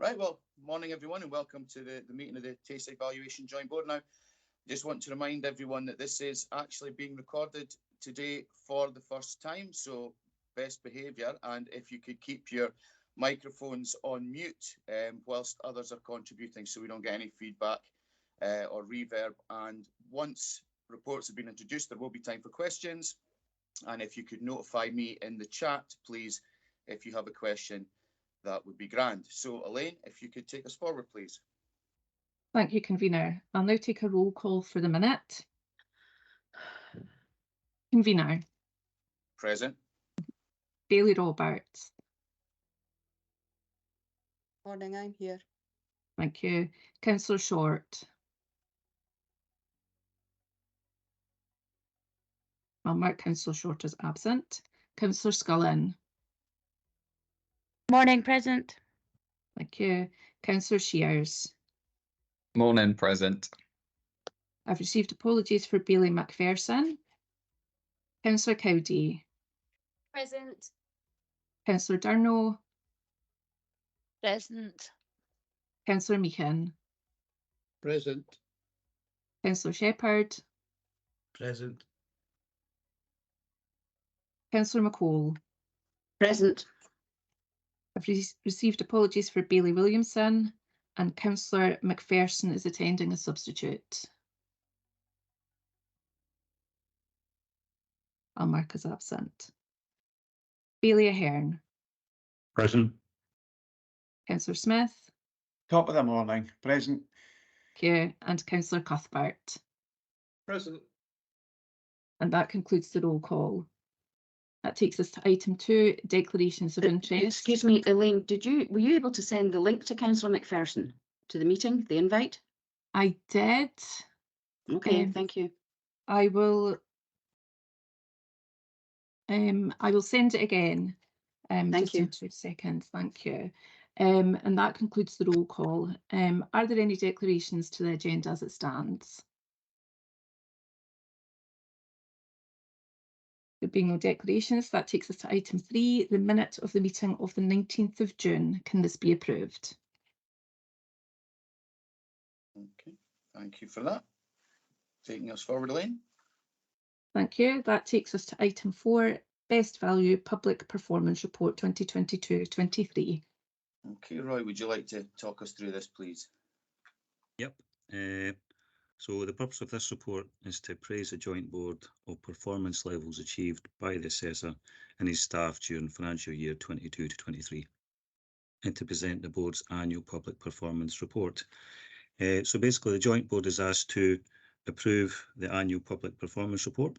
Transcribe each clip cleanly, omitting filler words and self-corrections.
Right, well, morning everyone and welcome to the meeting of the Tayside Valuation Joint Board. Now, just want to remind everyone that this is actually being recorded today for the first time, so best behaviour, and if you could keep your microphones on mute whilst others are contributing so we don't get any feedback or reverb. And once reports have been introduced, there will be time for questions, and if you could notify me in the chat, please, if you have a question, that would be grand. So, Elaine, if you could take us forward, please. Thank you, Convener. I'll now take a roll call for the minute. Convener. Present. Bailey Roberts. Morning, I'm here. Thank you. Councillor Short. I'll mark Councillor Short as absent. Councillor Scullin. Morning, present. Thank you. Councillor Shears. Morning, present. I've received apologies for Bailey McPherson. Councillor Cowdy. Present. Councillor Durno. Present. Councillor Meehan. Present. Councillor Shepherd. Present. Councillor McCall. Present. I've received apologies for Bailey Williamson, and Councillor McPherson is attending as substitute. I'll mark as absent. Bailey Ahern. Present. Councillor Smith. Top of the morning. Present. Thank you. And Councillor Cuthbert. Present. And that concludes the roll call. That takes us to item 2, declarations of interest. Excuse me, Elaine, were you able to send the link to Councillor McPherson to the meeting, the invite? I did. Okay, thank you. I will send it again. Thank you. In 2 seconds. Thank you. And that concludes the roll call. Are there any declarations to the agenda as it stands? There being no declarations, that takes us to item 3, the minute of the meeting of the 19th of June. Can this be approved? Okay, thank you for that. Taking us forward, Elaine. Thank you. That takes us to item 4, Best Value Public Performance Report 2022-23. Okay, Roy, would you like to talk us through this, please? Yep. So the purpose of this report is to praise the Joint Board of performance levels achieved by the assessor and his staff during financial year 22-23, and to present the board's annual public performance report. So basically, the Joint Board is asked to approve the annual public performance report,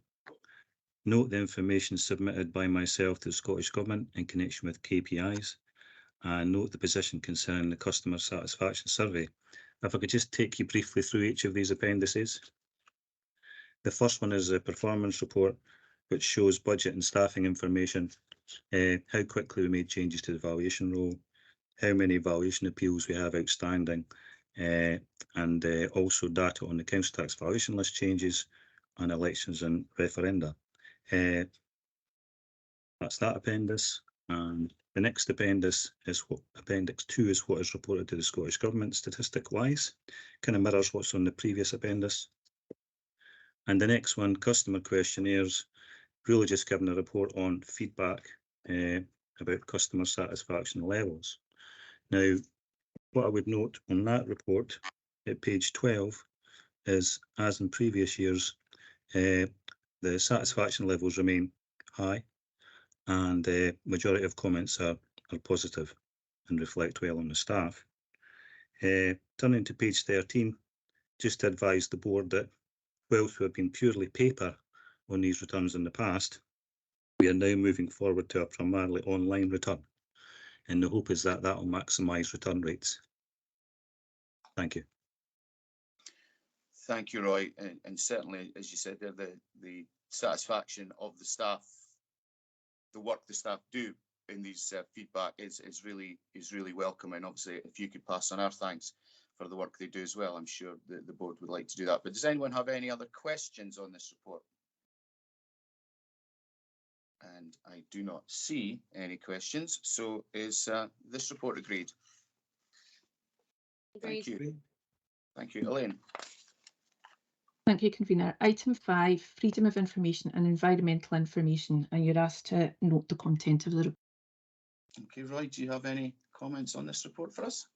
note the information submitted by myself to the Scottish Government in connection with KPIs, and note the position concerning the customer satisfaction survey. If I could just take you briefly through each of these appendices. The first one is a performance report, which shows budget and staffing information, how quickly we made changes to the valuation role, how many valuation appeals we have outstanding, and also data on the council tax valuation list changes and elections and referenda. That's that appendix. And the next appendix is Appendix 2 is what is reported to the Scottish Government statistic-wise. Kind of mirrors what's on the previous appendix. And the next one, customer questionnaires, really just giving a report on feedback about customer satisfaction levels. Now, what I would note on that report at page 12 is, as in previous years, the satisfaction levels remain high, and the majority of comments are positive and reflect well on the staff. Turning to page 13, just to advise the board that whilst we have been purely paper on these returns in the past, we are now moving forward to a primarily online return, and the hope is that that will maximise return rates. Thank you. Thank you, Roy, and certainly, as you said there, the satisfaction of the staff, the work the staff do in these feedback is really welcome, and obviously if you could pass on our thanks for the work they do as well, I'm sure the board would like to do that. But does anyone have any other questions on this report? And I do not see any questions, so is this report agreed? Thank Agreed. you. Thank you, Elaine. Thank you, convener. Item 5, freedom of information and environmental information, and you're asked to note the content of the report. Okay, Roy, do you have any comments on this report for us?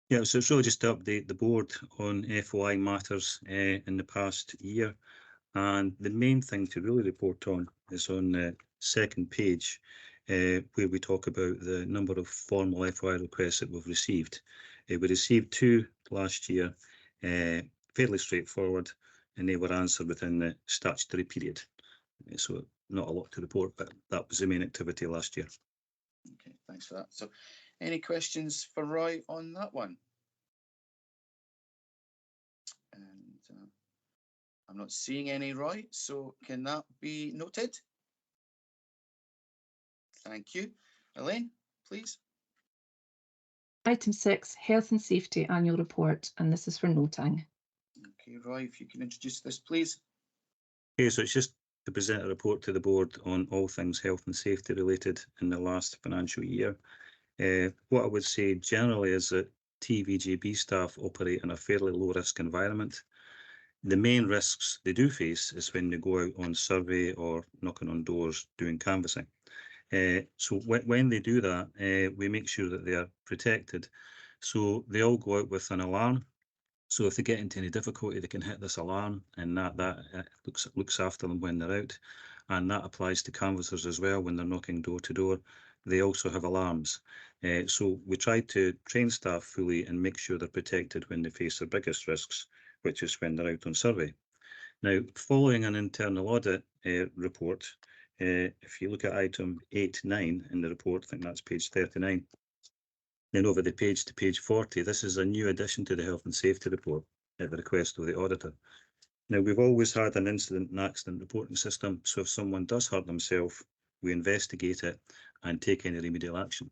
Yeah, so it's really just to update the board on FOI matters in the past year. And the main thing to really report on is on the second page, where we talk about the number of formal FOI requests that we've received. We received 2 last year, fairly straightforward, and they were answered within the statutory period. So not a lot to report, but that was the main activity last year. Okay, thanks for that. So any questions for Roy on that one? And I'm not seeing any, Roy, so can that be noted? Thank you. Elaine, please. Item 6, health and safety annual report, and this is for noting. Okay, Roy, if you can introduce this, please. Okay, so it's just to present a report to the board on all things health and safety related in the last financial year. What I would say generally is that TVJB staff operate in a fairly low risk environment. The main risks they do face is when they go out on survey or knocking on doors doing canvassing. So when they do that, we make sure that they are protected. So they all go out with an alarm. So if they get into any difficulty, they can hit this alarm, and that looks after them when they're out. And that applies to canvassers as well when they're knocking door to door. They also have alarms. So we try to train staff fully and make sure they're protected when they face their biggest risks, which is when they're out on survey. Now, following an internal audit report, if you look at item 8.9 in the report, I think that's page 39, then over the page to page 40, this is a new addition to the health and safety report at the request of the auditor. Now, we've always had an incident and accident reporting system, so if someone does hurt themselves, we investigate it and take any remedial action.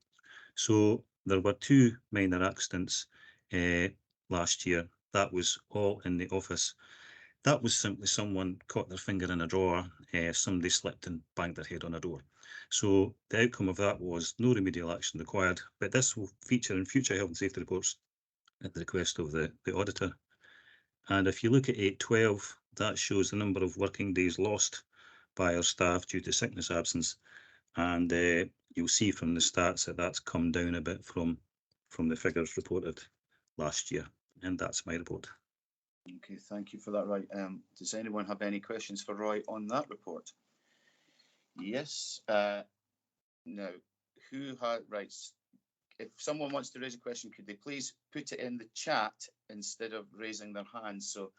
So there were 2 minor accidents last year. That was all in the office. That was simply someone caught their finger in a drawer, somebody slipped and banged their head on a door. So the outcome of that was no remedial action required, but this will feature in future health and safety reports at the request of the auditor. And if you look at 8.12, that shows the number of working days lost by our staff due to sickness absence. And you'll see from the stats that that's come down a bit from the figures reported last year. And that's my report. Okay, thank you for that, Roy. Does anyone have any questions for Roy on that report? Yes. Now, who had, right, if someone wants to raise a question, could they please put it in the chat instead of raising their hand? So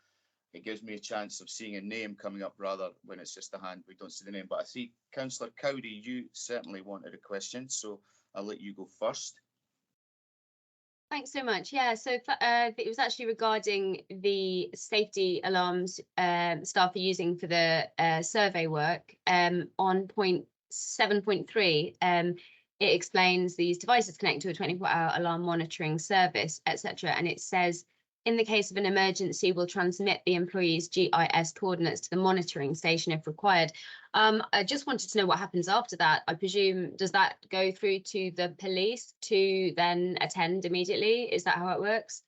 it gives me a chance of seeing a name coming up rather when it's just a hand, we don't see the name. But I see Councillor Cowdy, you certainly wanted a question, so I'll let you go first. Thanks so much. Yeah, so it was actually regarding the safety alarms staff are using for the survey work. On point 7.3, it explains these devices connect to a 24-hour alarm monitoring service, etc. And it says, in the case of an emergency, we'll transmit the employee's GIS coordinates to the monitoring station if required. I just wanted to know what happens after that. I presume, does that go through to the police to then attend immediately? Is that how it works?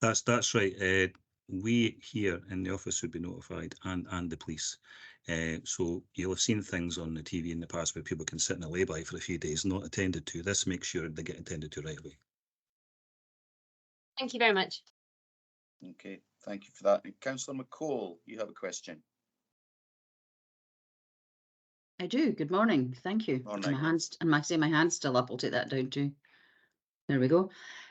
That's right. We here in the office would be notified, and the police. So you'll have seen things on the TV in the past where people can sit in a lay-by for a few days, not attended to. This makes sure they get attended to right away. Thank you very much. Okay, thank you for that. And Councillor McCall, you have a question. I do. Good morning. Thank you. Morning. My hand's still up. I'll take that down too. There we go.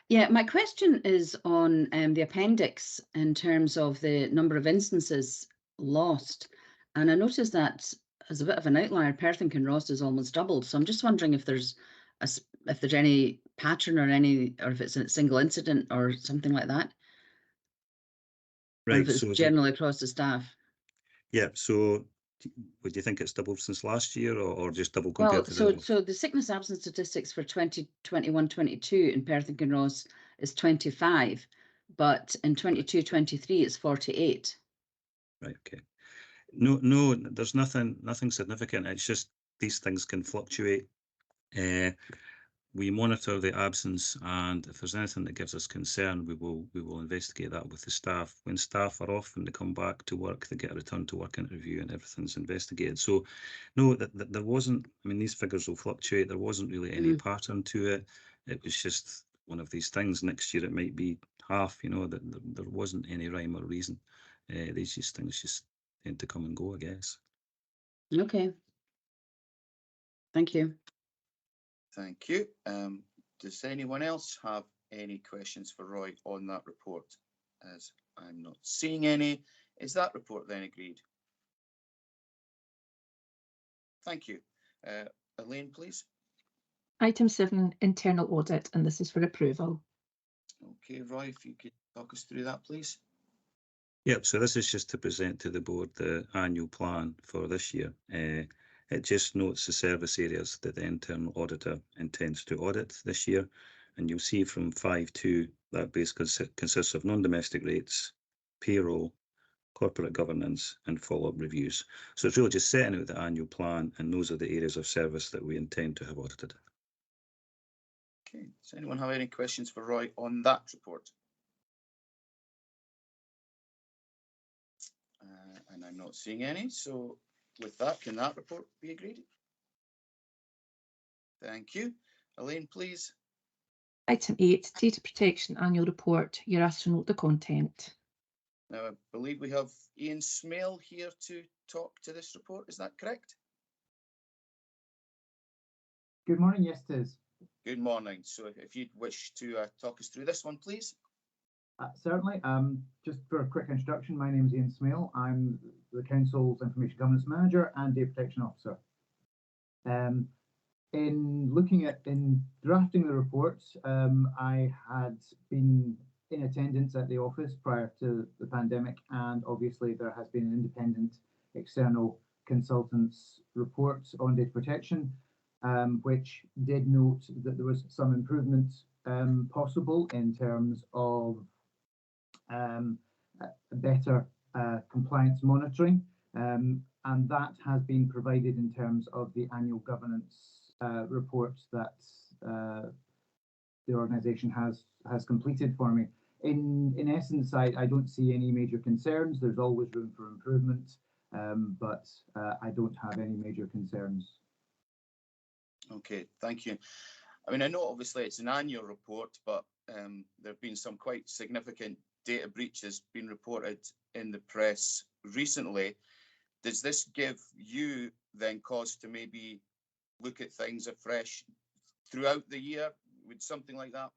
Yeah, my question is on the appendix in terms of the number of instances lost. And I noticed that as a bit of an outlier, Perth and Kinross is almost doubled. So I'm just wondering if there's any pattern or if it's a single incident or something like that. Right. Or if it's so generally across the staff. Yeah. So would you think it's doubled since last year or just double compared to the... So the sickness absence statistics for 2021-22 in Perth and Kinross is 25, but in 22-23 it's 48. Right, okay. No, there's nothing significant. It's just these things can fluctuate. we monitor the absence, and if there's anything that gives us concern, we will investigate that with the staff. When staff are off and they come back to work, they get a return to work interview and everything's investigated. So no, that there wasn't, I mean, these figures will fluctuate. There wasn't really any pattern to it. It was just one of these things. Next year it might be half, you know, that there wasn't any rhyme or reason. These things just tend to come and go, I guess. Okay. Thank you. Thank you. Does anyone else have any questions for Roy on that report? As I'm not seeing any, is that report then agreed? Thank you. Elaine, please. Item 7, internal audit, and this is for approval. Okay, Roy, if you could talk us through that, please. Yep, so this is just to present to the board the annual plan for this year. It just notes the service areas that the internal auditor intends to audit this year. And you'll see from 5.2 that basically consists of non-domestic rates, payroll, corporate governance, and follow-up reviews. So it's really just setting out the annual plan, and those are the areas of service that we intend to have audited. Okay, does anyone have any questions for Roy on that report? And I'm not seeing any, so with that, can that report be agreed? Thank you. Elaine, please. Item 8, data protection annual report. You're asked to note the content. Now, I believe we have Ian Smale here to talk to this report. Is that correct? Good morning. Yes, it is. Good morning. So if you'd wish to talk us through this one, please. Certainly. Just for a quick introduction, my name is Ian Smale. I'm the Council's Information Governance Manager and Data Protection Officer. In drafting the report, I had been in attendance at the office prior to the pandemic, and obviously there has been an independent external consultant's report on data protection, which did note that there was some improvement possible in terms of better compliance monitoring, and that has been provided in terms of the annual governance report that the organisation has completed for me. In essence, I don't see any major concerns. There's always room for improvement, but I don't have any major concerns. Okay, thank you. I mean, I know obviously it's an annual report, but there have been some quite significant data breaches being reported in the press recently. Does this give you then cause to maybe look at things afresh throughout the year? Would something like that,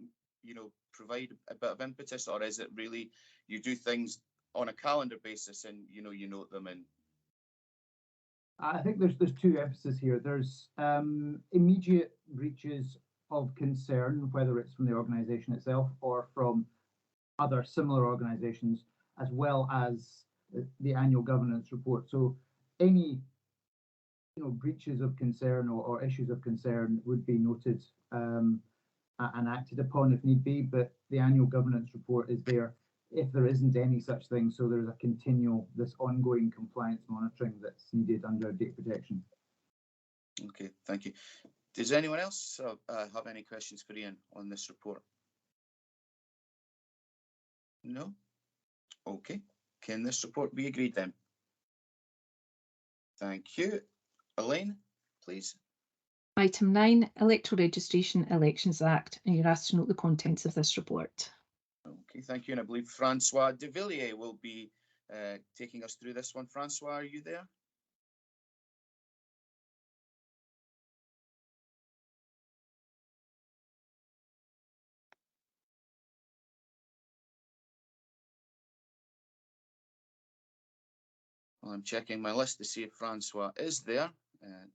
you know, provide a bit of impetus, or is it really you do things on a calendar basis and you note them in? I think there's two emphases here. There's immediate breaches of concern, whether it's from the organisation itself or from other similar organisations, as well as the annual governance report. So any breaches of concern or issues of concern would be noted and acted upon if need be, but the annual governance report is there if there isn't any such thing. So there's this ongoing compliance monitoring that's needed under data protection. Okay, thank you. Does anyone else have any questions for Ian on this report? No? Okay. Can this report be agreed then? Thank you. Elaine, please. Item 9, Electoral Registration Elections Act, and you're asked to note the contents of this report. Okay, thank you. And I believe Francois de Villiers will be taking us through this one. Francois, are you there? Well, I'm checking my list to see if Francois is there.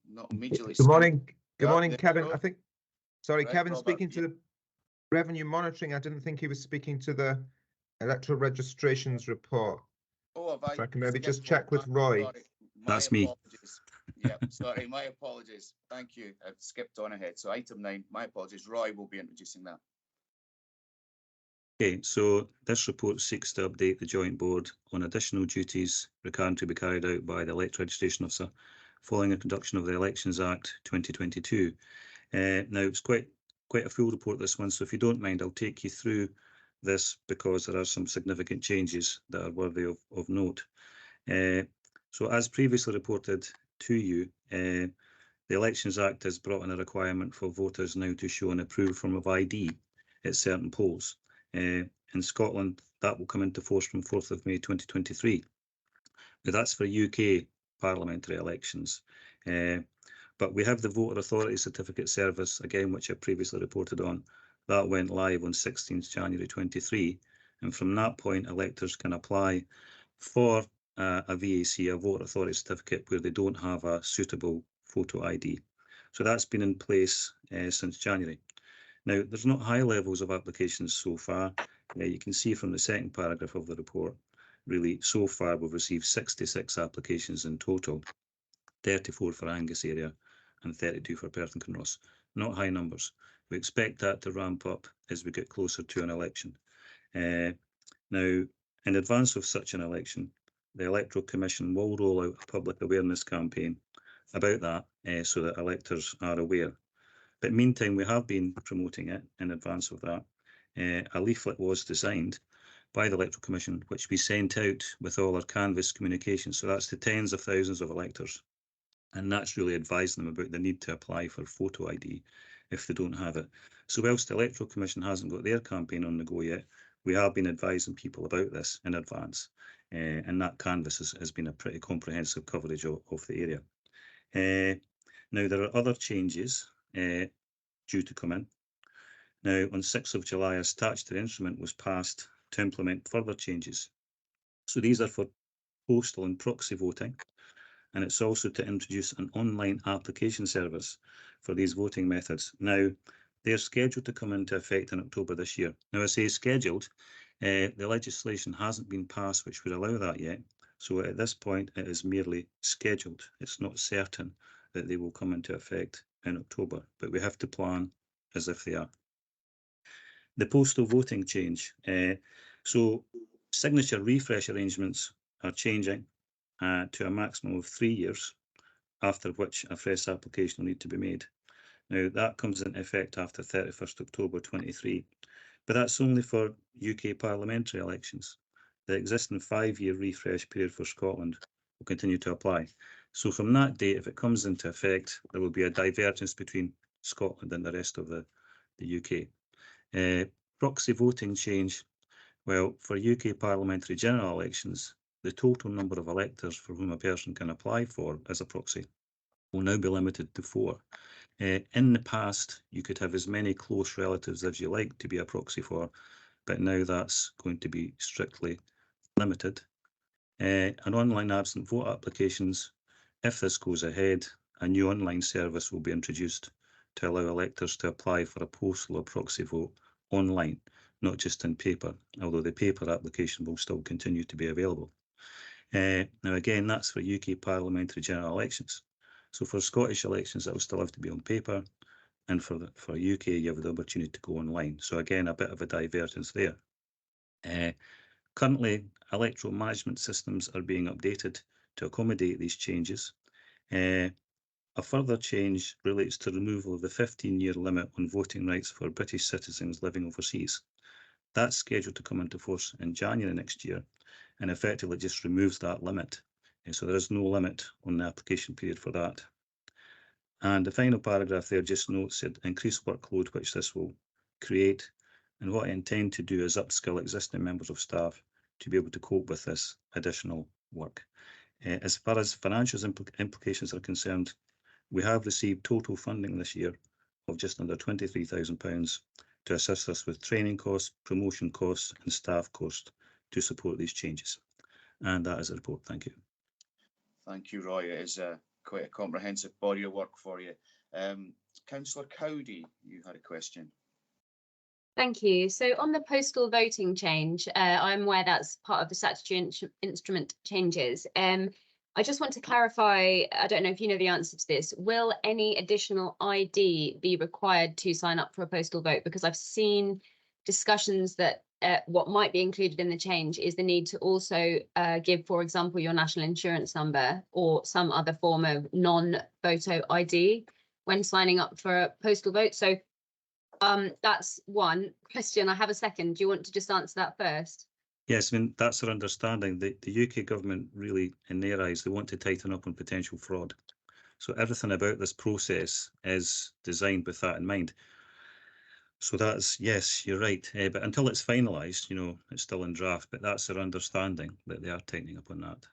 Not immediately. Good morning. Good Oh, morning, there Kevin. you go. I think, sorry, Right, Kevin Robert, speaking to yeah. the revenue monitoring. I didn't think he was speaking to the electoral registrations report. Oh, have If I I can maybe skipped just one? check with Roy. Sorry, my That's me. apologies. Yeah, sorry, my apologies. Thank you. I've skipped on ahead. So item 9, my apologies. Roy will be introducing that. Okay, so this report seeks to update the joint board on additional duties required to be carried out by the electoral registration officer following the introduction of the Elections Act 2022. Now, it's quite quite a full report this one, so if you don't mind, I'll take you through this because there are some significant changes that are worthy of note. So as previously reported to you, the Elections Act has brought in a requirement for voters now to show an approved form of ID at certain polls. In Scotland, that will come into force from 4th of May 2023. Now that's for UK parliamentary elections. But we have the Voter Authority Certificate Service, again, which I previously reported on. That went live on 16th January 23. And from that point, electors can apply for a VAC, a Voter Authority Certificate, where they don't have a suitable photo ID. So that's been in place since January. Now, there's not high levels of applications so far. You can see from the second paragraph of the report, really, so far we've received 66 applications in total, 34 for Angus area and 32 for Perth and Kinross. Not high numbers. We expect that to ramp up as we get closer to an election. Now, in advance of such an election, the Electoral Commission will roll out a public awareness campaign about that so that electors are aware. But meantime, we have been promoting it in advance of that. A leaflet was designed by the Electoral Commission, which we sent out with all our canvas communications. So that's to tens of thousands of electors. And that's really advising them about the need to apply for photo ID if they don't have it. So whilst the Electoral Commission hasn't got their campaign on the go yet, we have been advising people about this in advance. And that canvas has been a pretty comprehensive coverage of the area. Now, there are other changes due to come in. Now, on 6th of July, a statutory instrument was passed to implement further changes. So these are for postal and proxy voting. And it's also to introduce an online application service for these voting methods. Now, they're scheduled to come into effect in October this year. Now, I say scheduled, the legislation hasn't been passed which would allow that yet. So at this point, it is merely scheduled. It's not certain that they will come into effect in October, but we have to plan as if they are. The postal voting change. So signature refresh arrangements are changing to a maximum of 3 years, after which a fresh application will need to be made. Now, that comes into effect after 31st October 23, but that's only for UK parliamentary elections. The existing 5-year refresh period for Scotland will continue to apply. So from that date, if it comes into effect, there will be a divergence between Scotland and the rest of the UK. Proxy voting change. Well, for UK parliamentary general elections, the total number of electors for whom a person can apply for as a proxy will now be limited to 4. In the past, you could have as many close relatives as you like to be a proxy for, but now that's going to be strictly limited. And online absent vote applications, if this goes ahead, a new online service will be introduced to allow electors to apply for a postal or proxy vote online, not just in paper, although the paper application will still continue to be available. Now, again, that's for UK parliamentary general elections. So for Scottish elections, that will still have to be on paper, and for UK, you have the opportunity to go online. So again, a bit of a divergence there. Currently, electoral management systems are being updated to accommodate these changes. A further change relates to removal of the 15-year limit on voting rights for British citizens living overseas. That's scheduled to come into force in January next year, and effectively just removes that limit. So there is no limit on the application period for that. And the final paragraph there just notes the increased workload which this will create. And what I intend to do is upskill existing members of staff to be able to cope with this additional work. As far as financial implications are concerned, we have received total funding this year of just under £23,000 to assist us with training costs, promotion costs and staff costs to support these changes. And that is a report. Thank you. Thank you, Roy. It is quite a comprehensive body of work for you. Councillor Cowdy, you had a question. Thank you. So on the postal voting change, I'm aware that's part of the statutory instrument changes. I just want to clarify, I don't know if you know the answer to this, will any additional ID be required to sign up for a postal vote? Because I've seen discussions that what might be included in the change is the need to also give, for example, your national insurance number or some other form of non-photo ID when signing up for a postal vote. So That's one question. I have a second. Do you want to just answer that first? Yes, I mean, that's our understanding. The UK government really, in their eyes, they want to tighten up on potential fraud. So everything about this process is designed with that in mind. So that's, yes, you're right. But until it's finalised, you know, it's still in draft, but that's our understanding that they are tightening up on that.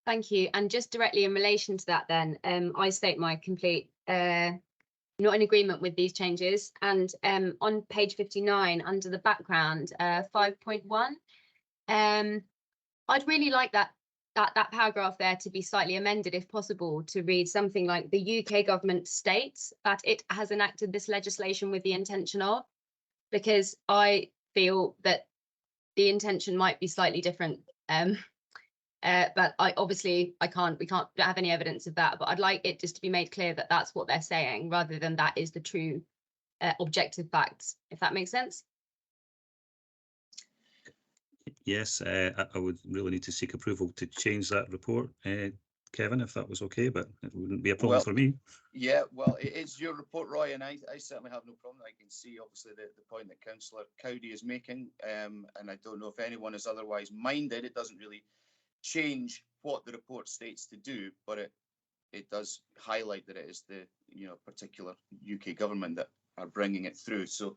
Thank you. And just directly in relation to that then, I state my complete not in agreement with these changes. And on page 59, under the background, 5.1, I'd really like that paragraph there to be slightly amended, if possible, to read something like the UK government states that it has enacted this legislation with the intention of, because I feel that the intention might be slightly different. But we can't have any evidence of that, but I'd like it just to be made clear that that's what they're saying, rather than that is the true objective facts, if that makes sense. Yes, I would really need to seek approval to change that report, Kevin, if that was okay, but it wouldn't be a problem for me. Yeah, well, it is your report, Roy, and I certainly have no problem. I can see, obviously, the point that Councillor Cowdy is making, and I don't know if anyone is otherwise minded. It doesn't really change what the report states to do, but it does highlight that it is the particular UK government that are bringing it through. So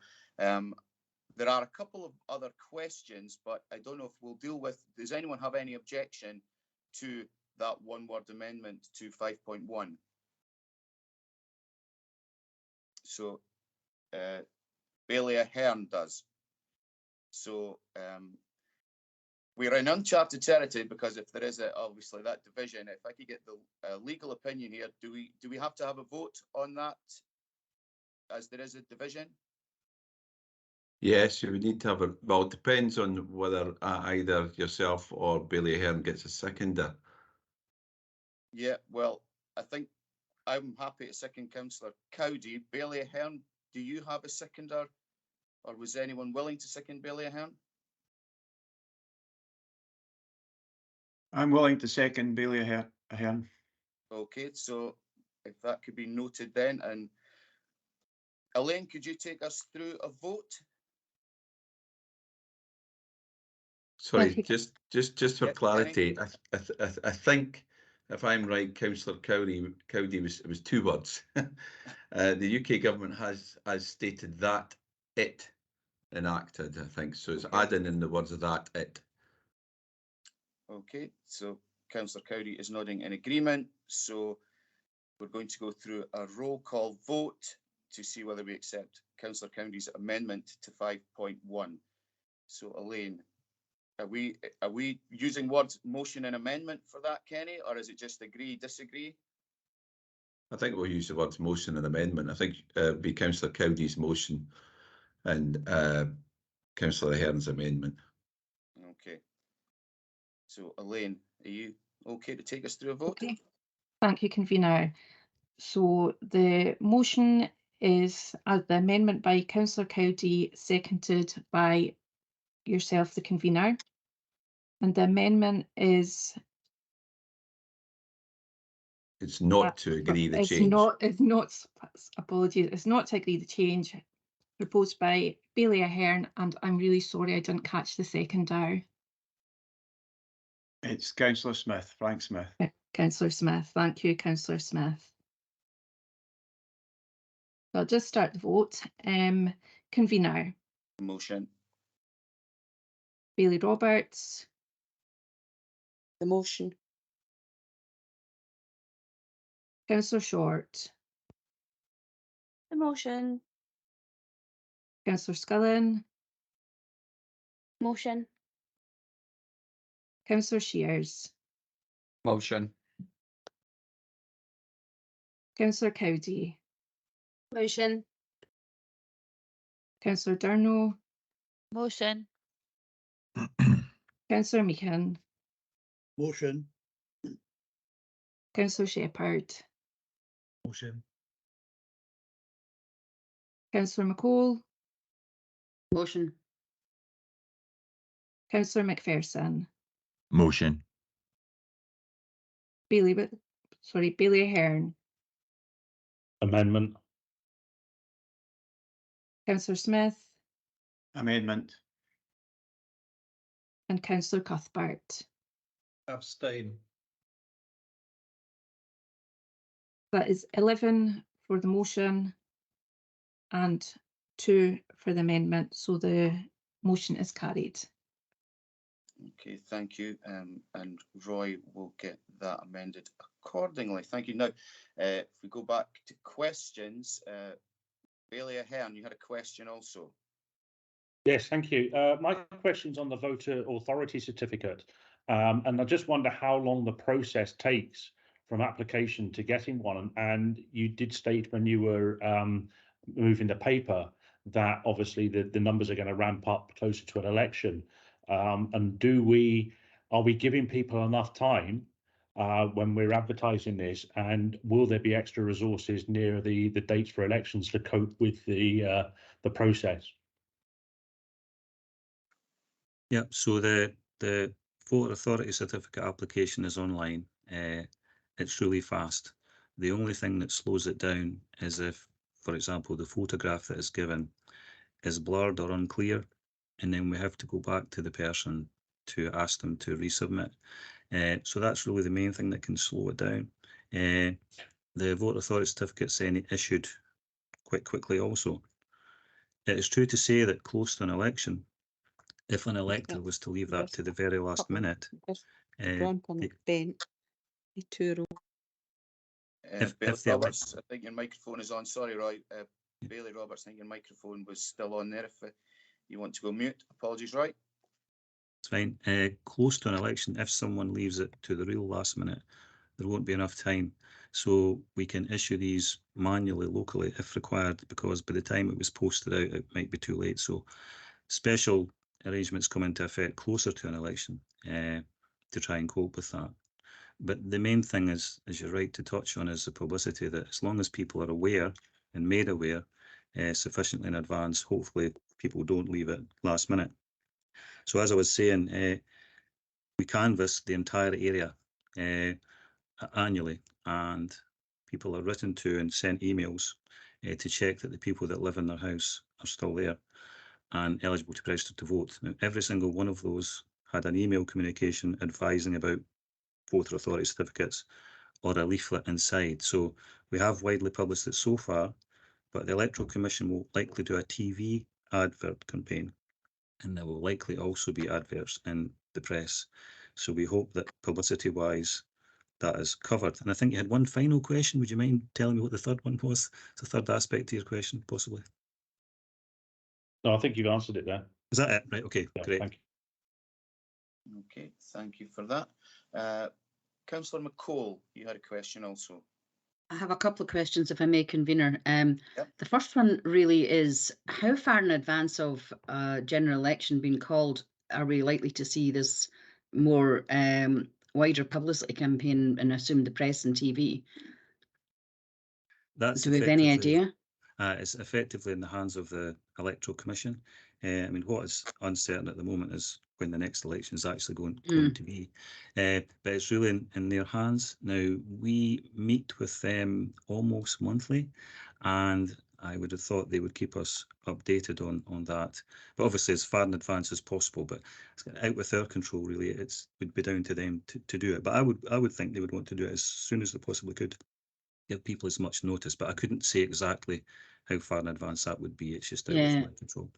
there are a couple of other questions, but I don't know if we'll deal with. Does anyone have any objection to that one-word amendment to 5.1? So Bailey Ahern does. So we're in uncharted territory, because if there is obviously that division, if I could get the legal opinion here, do we have to have a vote on that, as there is a division? Yes, you would need to have well, it depends on whether either yourself or Bailey Ahern gets a seconder. Yeah, well, I think I'm happy to second Councillor Cowdy. Bailey Ahern, do you have a seconder, or was anyone willing to second Bailey Ahern? I'm willing to second Bailey Ahern. Okay, so if that could be noted then, and Elaine, could you take us through a vote? Sorry, just for Yeah, clarity, I think, if I'm right, Councillor Cowdy was 2 words. The UK government has stated that it enacted, I think, so it's adding in the words of that it. Okay, so Councillor Cowdy is nodding in agreement. So we're going to go through a roll call vote to see whether we accept Councillor Cowdy's amendment to 5.1. So Elaine, are we using words motion and amendment for that, Kenny, or is it just agree, disagree? I think we'll use the words motion and amendment. I think it'll be Councillor Cowdy's motion and Councillor Ahern's amendment. Okay. So Elaine, are you okay to take us through a vote? Okay. Thank you, convener. So the motion is the amendment by Councillor Cowdy, seconded by yourself, the convener. And the amendment is It's not to agree the change. It's not, apologies, it's not to agree the change proposed by Bailey Ahern, and I'm really sorry I didn't catch the second now. It's Councillor Smith, Frank Smith. Councillor Smith, thank you, Councillor Smith. So I'll just start the vote. Convener. Motion. Bailey Roberts. The motion. Councillor Short. The motion. Councillor Scullin. Motion. Councillor Shears. Motion. Councillor Cowdy. Motion. Councillor Durno. Motion. Councillor Meehan. Motion. Councillor Shepherd. Motion. Councillor McCall. Motion. Councillor McPherson. Motion. Bailey Ahern. Amendment. Councillor Smith Amendment. and Councillor Cuthbert. Abstain. That is 11 for the motion and 2 for the amendment. So the motion is carried. Okay, thank you. And Roy will get that amended accordingly. Thank you. Now, if we go back to questions, Bailey Ahern, you had a question also. Yes, thank you. My question's on the voter authority certificate. And I just wonder how long the process takes from application to getting one. And you did state when you were moving the paper that obviously the numbers are going to ramp up closer to an election. And are we giving people enough time when we're advertising this? And will there be extra resources near the dates for elections to cope with the process? Yep, so the voter authority certificate application is online. It's really fast. The only thing that slows it down is if, for example, the photograph that is given is blurred or unclear, and then we have to go back to the person to ask them to resubmit. So that's really the main thing that can slow it down. The voter authority certificate's issued quite quickly also. It is true to say that close to an election, if an elector was to leave that to the very last minute, Bailey Roberts, I think your microphone is on. Sorry, Roy. Bailey Roberts, I think your microphone was still on there. If you want to go mute, apologies, Roy. It's fine. Close to an election, if someone leaves it to the real last minute, there won't be enough time. So we can issue these manually, locally, if required, because by the time it was posted out, it might be too late. So special arrangements come into effect closer to an election to try and cope with that. But the main thing is, as you're right to touch on, is the publicity, that as long as people are aware and made aware sufficiently in advance, hopefully people don't leave it last minute. So as I was saying, we canvass the entire area annually, and people are written to and sent emails to check that the people that live in their house are still there and eligible to register to vote. Now, every single one of those had an email communication advising about voter authority certificates or a leaflet inside. So we have widely published it so far, but the Electoral Commission will likely do a TV advert campaign, and there will likely also be adverts in the press. So we hope that publicity-wise, that is covered. And I think you had one final question. Would you mind telling me what the third one was? It's a third aspect to your question, possibly. No, I think you've answered it there. Is that it? Right, okay, Yeah, great. thank you. Okay, thank you for that. Councillor McCall, you had a question also. I have a couple of questions, if I may, convener. Yep. The first one really is, how far in advance of general election being called are we likely to see this more wider publicity campaign, and assume the press and TV? Do we have any idea? It's effectively in the hands of the Electoral Commission. I mean, what is uncertain at the moment is when the next election is actually going to be. But it's really in their hands. Now, we meet with them almost monthly, and I would have thought they would keep us updated on that. But obviously, as far in advance as possible. But it's out with their control, really. It would be down to them to do it. But I would think they would want to do it as soon as they possibly could. Give people as much notice, but I couldn't say exactly how far in advance that would be. It's just out of my control.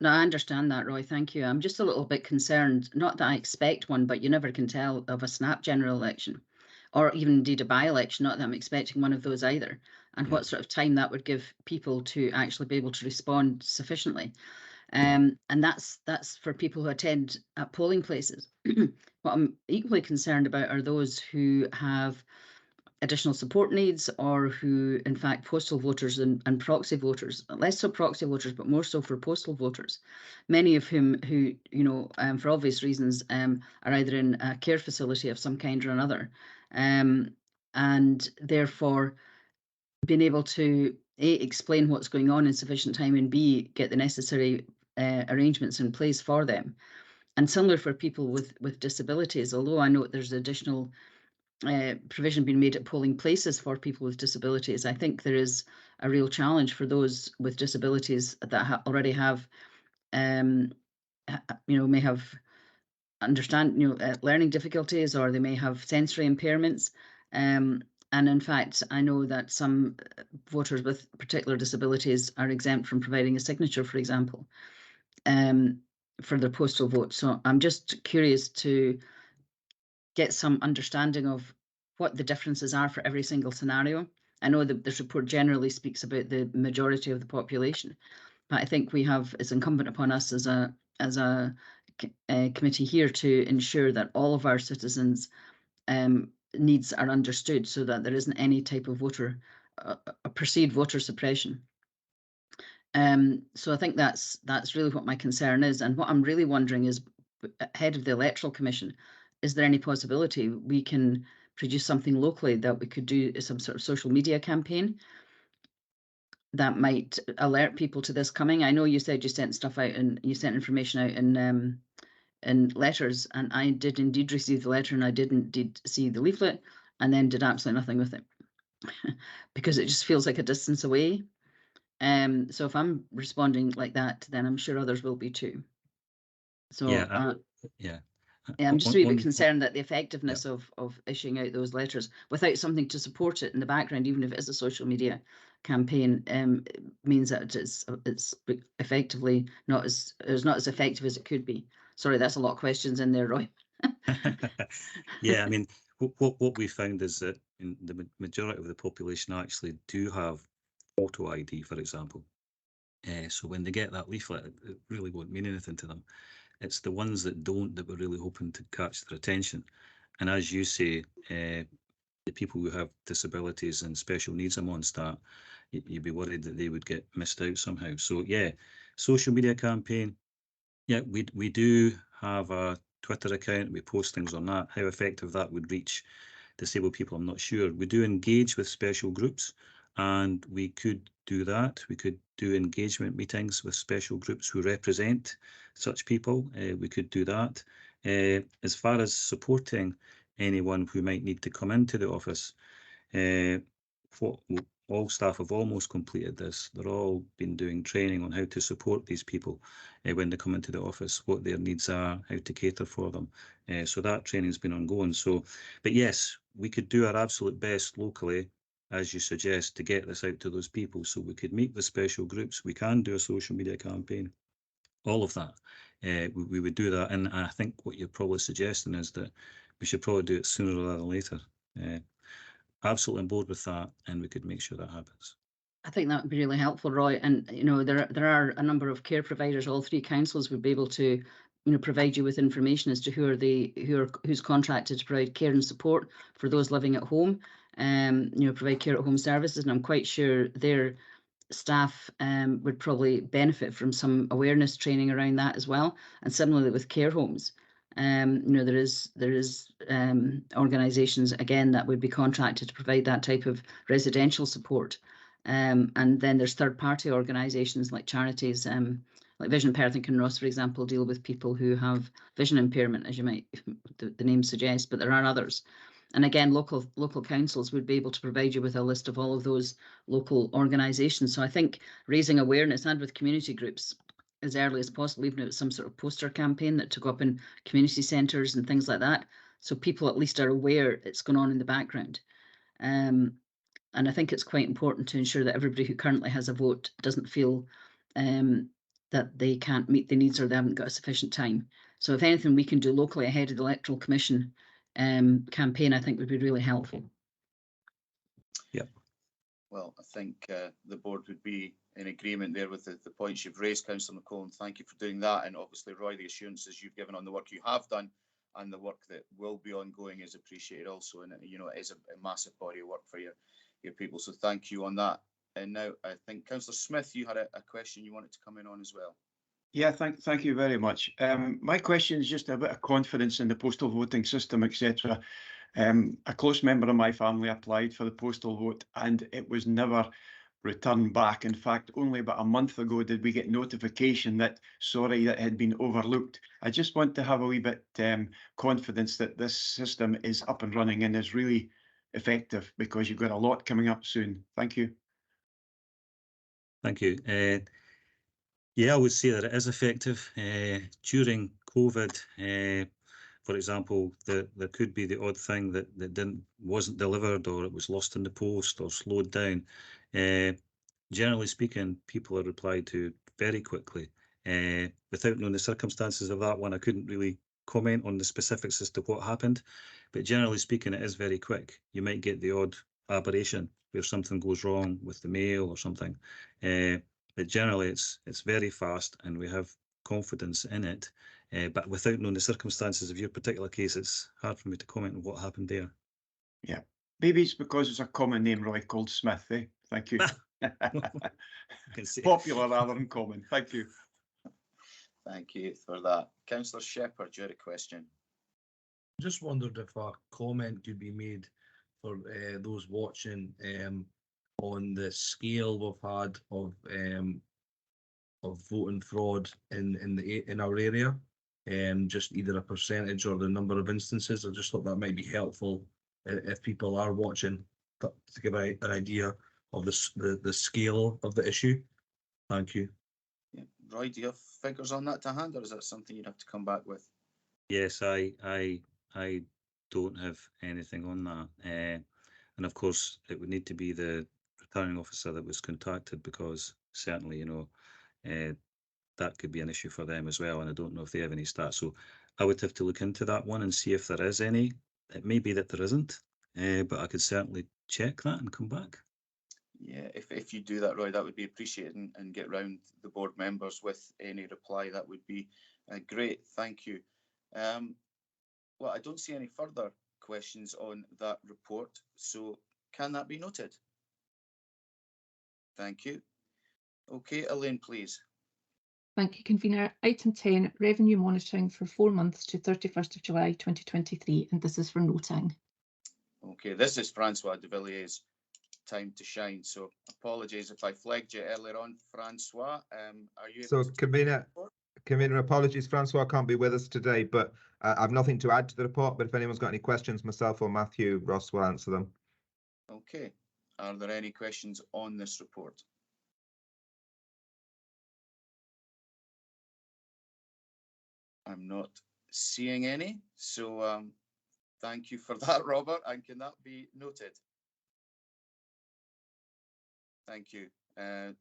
No, I understand that, Roy. Thank you. I'm just a little bit concerned. Not that I expect one, but you never can tell of a snap general election, or even indeed a by-election. Not that I'm expecting one of those either. And what sort of time that would give people to actually be able to respond sufficiently. And that's for people who attend at polling places. What I'm equally concerned about are those who have additional support needs, or who, in fact, postal voters and proxy voters, less so proxy voters, but more so for postal voters, many of who, you know, for obvious reasons, are either in a care facility of some kind or another, and therefore being able to A, explain what's going on in sufficient time, and B, get the necessary arrangements in place for them. And similar for people with disabilities, although I know there's additional provision being made at polling places for people with disabilities, I think there is a real challenge for those with disabilities that already have, may have learning difficulties, or they may have sensory impairments. And in fact, I know that some voters with particular disabilities are exempt from providing a signature, for example, for their postal vote. So I'm just curious to get some understanding of what the differences are for every single scenario. I know that this report generally speaks about the majority of the population, but I think it's incumbent upon us as a committee here to ensure that all of our citizens' needs are understood, so that there isn't any type of perceived voter suppression. So I think that's really what my concern is. And what I'm really wondering is, ahead of the Electoral Commission, is there any possibility we can produce something locally that we could do some sort of social media campaign that might alert people to this coming? I know you said you sent stuff out and you sent information out in letters, and I did indeed receive the letter, and I did indeed see the leaflet, and then did absolutely nothing with it because it just feels like a distance away. So if I'm responding like that, then I'm sure others will be too. So I'm just a wee bit concerned that the effectiveness of issuing out those letters without something to support it in the background, even if it is a social media campaign, means that it's effectively not as effective as it could be. Sorry, that's a lot of questions in there, Roy. Yeah, I mean, what we found is that the majority of the population actually do have photo ID, for example. So when they get that leaflet, it really won't mean anything to them. It's the ones that don't that we're really hoping to catch their attention. And as you say, the people who have disabilities and special needs amongst that, you'd be worried that they would get missed out somehow. So yeah, social media campaign. Yeah, we do have a Twitter account. We post things on that. How effective that would reach disabled people, I'm not sure. We do engage with special groups, and we could do that. We could do engagement meetings with special groups who represent such people. We could do that. As far as supporting anyone who might need to come into the office, all staff have almost completed this. They're all been doing training on how to support these people when they come into the office, what their needs are, how to cater for them. So that training's been ongoing. So, but yes, we could do our absolute best locally, as you suggest, to get this out to those people. So we could meet with special groups. We can do a social media campaign, all of that. We would do that. And I think what you're probably suggesting is that we should probably do it sooner rather than later. Absolutely on board with that, and we could make sure that happens. I think that would be really helpful, Roy. And there are a number of care providers. All three councils would be able to provide you with information as to who's contracted to provide care and support for those living at home. Provide care at home services, and I'm quite sure their staff would probably benefit from some awareness training around that as well. And similarly with care homes. There is organisations again that would be contracted to provide that type of residential support, and then there's third-party organisations like charities, like Vision Perth and Kinross, for example, deal with people who have vision impairment, as you might the name suggests, but there are others. And again, local councils would be able to provide you with a list of all of those local organisations. So I think raising awareness, and with community groups, as early as possible, even if it's some sort of poster campaign that took up in community centres and things like that, so people at least are aware it's going on in the background. And I think it's quite important to ensure that everybody who currently has a vote doesn't feel that they can't meet the needs or they haven't got sufficient time. So if anything we can do locally ahead of the Electoral Commission campaign, I think would be really helpful. Yep. Well, I think the board would be in agreement there with the points you've raised, Councillor McCollum. Thank you for doing that. And obviously, Roy, the assurances you've given on the work you have done and the work that will be ongoing is appreciated also. And, it is a massive body of work for your people. So thank you on that. And now I think, Councillor Smith, you had a question you wanted to come in on as well. Yeah, thank you very much. My question is just a bit of confidence in the postal voting system, etc. A close member of my family applied for the postal vote and it was never returned back. In fact, only about a month ago did we get notification that, sorry, that had been overlooked. I just want to have a wee bit confidence that this system is up and running and is really effective, because you've got a lot coming up soon. Thank you. Thank you. Yeah, I would say that it is effective. During COVID, for example, there could be the odd thing that wasn't delivered, or it was lost in the post or slowed down. Generally speaking, people are replied to very quickly. Without knowing the circumstances of that one, I couldn't really comment on the specifics as to what happened, but generally speaking, it is very quick. You might get the odd aberration where something goes wrong with the mail or something, but generally it's very fast, and we have confidence in it. But without knowing the circumstances of your particular case, it's hard for me to comment on what happened there. Yeah, maybe it's because it's a common name, Roy, called Smith, eh? Thank you. Popular rather than common. Thank you. Thank you for that. Councillor Shepherd, you had a question. Just wondered if a comment could be made for those watching on the scale we've had of voting fraud in our area, just either a percentage or the number of instances. I just thought that might be helpful if people are watching to give an idea of the scale of the issue. Thank you. Yeah. Roy, do you have figures on that to hand, or is that something you'd have to come back with? Yes, I don't have anything on that, and of course it would need to be the returning officer that was contacted, because certainly, you know, that could be an issue for them as well, and I don't know if they have any stats. So I would have to look into that one and see if there is any. It may be that there isn't, but I could certainly check that and come back. Yeah, if you do that, Roy, that would be appreciated, and get round the board members with any reply. That would be great. Thank you. Well, I don't see any further questions on that report, so can that be noted? Thank you. Okay, Elaine, please. Thank you, Convener. Item 10, revenue monitoring for 4 months to 31st of July 2023, and this is for noting. Okay, this is Francois de Villier's time to shine, so apologies if I flagged you earlier on, Francois. Are you so Convener, apologies, Francois can't be with us today, but I've nothing to add to the report, but if anyone's got any questions, myself or Matthew Ross will answer them. Okay, are there any questions on this report? I'm not seeing any, so thank you for that, Robert, and can that be noted? Thank you.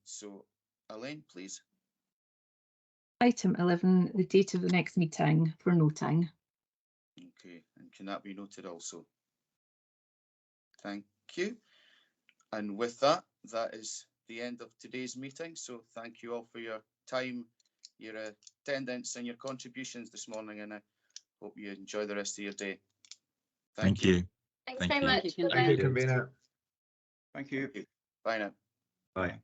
So, Elaine, please. Item 11, the date of the next meeting for noting. Okay, and can that be noted also? Thank you. And with that, that is the end of today's meeting. So thank you all for your time, your attendance and your contributions this morning, and I hope you enjoy the rest of your day. Thank you. Thanks very much. Thank you, Convener. Thank you. Bye now. Bye.